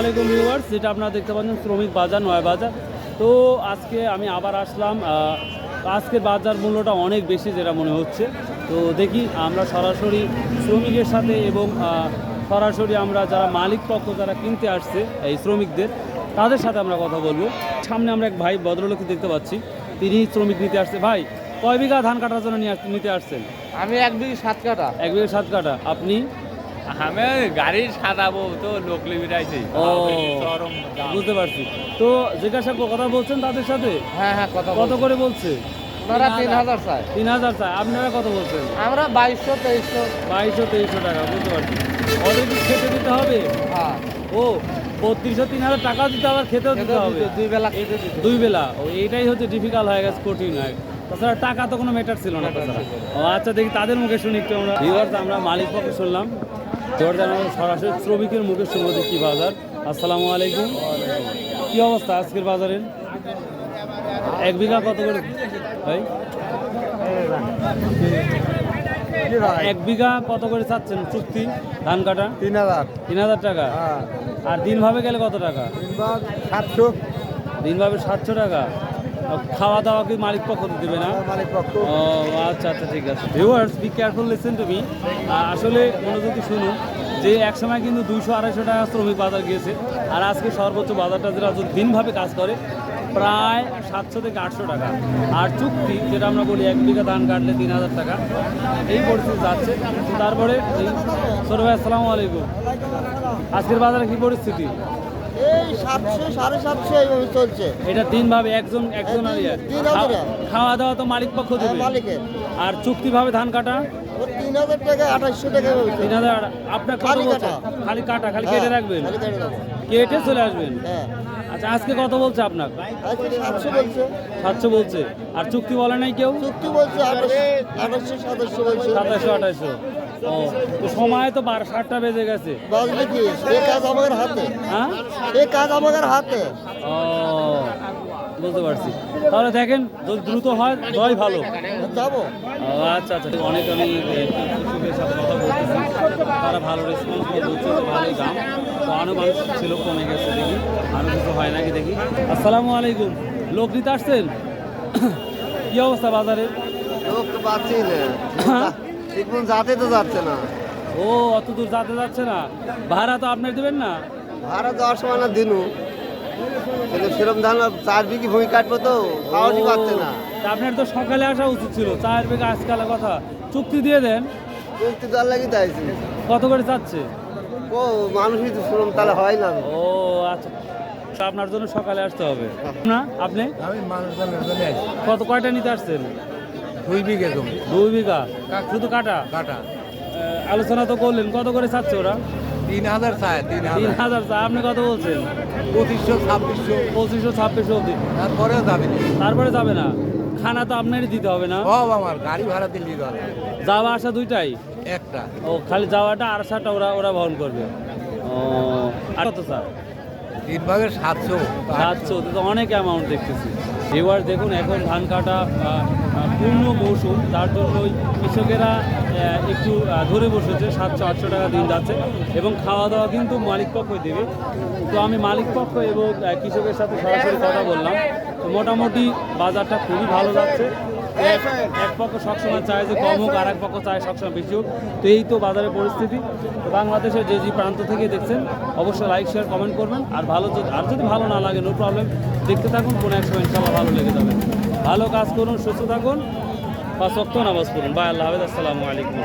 আলাইকুম ভিউয়ার্স, যেটা আপনারা দেখতে পাচ্ছেন শ্রমিক বাজার, নয় বাজার। তো আজকে আমি আবার আসলাম। আজকের বাজার মূল্যটা অনেক বেশি যেটা মনে হচ্ছে। তো দেখি আমরা সরাসরি শ্রমিকের সাথে এবং সরাসরি আমরা যারা মালিক পক্ষ যারা কিনতে আসছে এই শ্রমিকদের, তাদের সাথে আমরা কথা বলবো। সামনে আমরা এক ভাই ভদ্রলোককে দেখতে পাচ্ছি, তিনি শ্রমিক নিতে আসছে। ভাই, কয় বিঘা ধান কাটার জন্য নিতে আসছেন? আমি 1 বিঘা 7 কাঠা। 1 বিঘা 7 কাঠা। আপনি? আমি গাড়ি সাজাবো তো, লোক লিবিরাইছি। ও, বুঝতে পারছি। তো জিজ্ঞাসা কথা বলছেন তাদের সাথে? হ্যাঁ হ্যাঁ, কত করে বলছে? ওনারা 3000 চায়। 3000 চায়। আপনারা কত বলছেন? আমরা 2200 2300। 2200 2300 টাকা। বুঝতে পারছি। ওদের কি খেতে দিতে হবে? হ্যাঁ। ও, 3200 3000 টাকা দিতে, আবার খেতেও দিতে হবে? 2 বেলা খেতে দিতে। 2 বেলা। ও, এইটাই হচ্ছে ডিফিকাল্ট হয়ে গেছে, কঠিন হয়। তাছাড়া টাকা তো কোনো ম্যাটার ছিল না তাছাড়া। ও আচ্ছা, দেখি তাদের মুখে শুনি একটু আমরা। ভিউয়ার্স, আমরা মালিক পক্ষে শুনলাম, এবার আমরা সরাসরি শ্রমিকের মুখে শুনবো যে কি বাজার। আসসালামু আলাইকুম। কি অবস্থা আজকের বাজারের? 1 বিঘা কত করে ভাই? 1 বিঘা কত করে চাচ্ছেন চুক্তি ধান কাটা? 3000 টাকা। আর দিনভাবে গেলে কত টাকা? 700। দিনভাবে 700 টাকা। খাওয়া দাওয়া কি মালিক পক্ষ দেবে না? ও আচ্ছা আচ্ছা, ঠিক আছে। Viewers, be careful, listen to me. আসলে মনোযোগী শুনুন যে এক সময় কিন্তু 200-250 টাকা শ্রমিক বাজার গিয়েছে, আর আজকে সর্বোচ্চ বাজারটা যেটা দিনভাবে কাজ করে প্রায় 700 থেকে 800 টাকা। আর চুক্তি যেটা আমরা বলি 1 বিঘা ধান কাটলে 3000 টাকা, এই পরিস্থিতি যাচ্ছে। তারপরে এই ছোট ভাই, আসসালামু আলাইকুম। আজকের বাজারে কি পরিস্থিতি? এই 700 750 এইভাবে চলছে। এটা দিনভাবে একজন খাওয়া দাওয়া তো মালিক পক্ষ দেবে? মালিকের। আর চুক্তিভাবে ধান কাটা? 3000 টাকা 2800 টাকা। 3000। আপনার কত বলছে? খালি কাটা, খালি কেটে রাখবেন, কেটে চলে আসবেন। হ্যাঁ। আচ্ছা, আজকে কত বলছে আপনার? আজকে 700 বলছে। 700 বলছে। আর চুক্তি বলে নাই কেউ? চুক্তি বলছে 2800 2700 বলছে। 2700-2800। ও, তো সময় তো 7টা বেজে গেছে। বুঝলি কি, এই কাজ আমাদের হাতে। হ্যাঁ, এই কাজ আমাদের হাতে। ও, বুঝতে পারছি। তাহলে দেখেন, যদি দ্রুত হয় দই ভালো। যাবো। ও আচ্ছা আচ্ছা, অনেক আমি কৃষকের সাথে কথা বলতেছি, তারা ভালো রেসপন্স বলছে যে ভালোই দাম। তো আরও মানুষ ছিল, কমে গেছে, দেখি আরও কিছু হয় নাকি দেখি। আসসালামু আলাইকুম। লোক নিতে আসছেন? কি অবস্থা বাজারের? লোক তো পাচ্ছি না, ঠিক মতো যাতে তো যাচ্ছে না। ও, অত দূর যেতে যাচ্ছে না। ভাড়া তো আপনার দেবেন না? ভাড়া দেওয়ার সময় না দিনু, কিন্তু সেরকম ধান 4 বিঘি ভূমি কাটবো তো পাওয়ারই পাচ্ছে না। তা আপনার তো সকালে আসা উচিত ছিল। 4 বিঘা আজকালের কথা। চুক্তি দিয়ে দেন। চুক্তি দেওয়ার লাগি চাইছি। কত করে চাচ্ছে? ও, মানুষই তো শ্রম তাহলে হয় না। ও আচ্ছা, তা আপনার জন্য সকালে আসতে হবে না? আপনি আমি মানুষজনের জন্য কয়টা নিতে আসছেন? 2 বিঘে জমি। 2 বিঘা শুধু কাটা? কাটা। আলোচনা তো করলেন, কত করে চাচ্ছে ওরা? 3000 চায়। 3000 চা। আপনি কত বলছেন? 2500 2600। 2500 2600 অবধি। তারপরেও যাবে না। তারপরে যাবে না? খানা তো আপনারই দিতে হবে না? সব আমার গাড়ি ভাড়া দিল্লি দর যাওয়া আসা দুইটাই? একটা। ও, খালি যাওয়াটা আর আসাটা ওরা বহন করবে? ও, আর কত স্যার? 3 ভাগের 700। 700 তো অনেক অ্যামাউন্ট দেখতেছি। এবার দেখুন, এখন ধান কাটা পূর্ণ মৌসুম, তার জন্যই কৃষকেরা একটু ধরে বসেছে। 700-800 টাকা দিন যাচ্ছে, এবং খাওয়া দাওয়া কিন্তু মালিক পক্ষই দেবে। তো আমি মালিক পক্ষ এবং কৃষকের সাথে সরাসরি কথা বললাম। তো মোটামুটি বাজারটা খুবই ভালো যাচ্ছে। এক পক্ষ সবসময় চায় যে কম হোক, আর এক পক্ষ চায় সবসময় বেশি হোক। তো এই তো বাজারের পরিস্থিতি। তো বাংলাদেশের যে প্রান্ত থেকে দেখছেন, অবশ্যই লাইক শেয়ার কমেন্ট করবেন। আর যদি ভালো না লাগে, নো প্রবলেম, দেখতে থাকুন, কোনো এক সময় ইনশাআল্লাহ ভালো লেগে যাবে। ভালো কাজ করুন, সুস্থ থাকুন, 5 ওয়াক্ত নামাজ পড়ুন। বাই, আল্লাহ হাফেজ, আসসালামু আলাইকুম।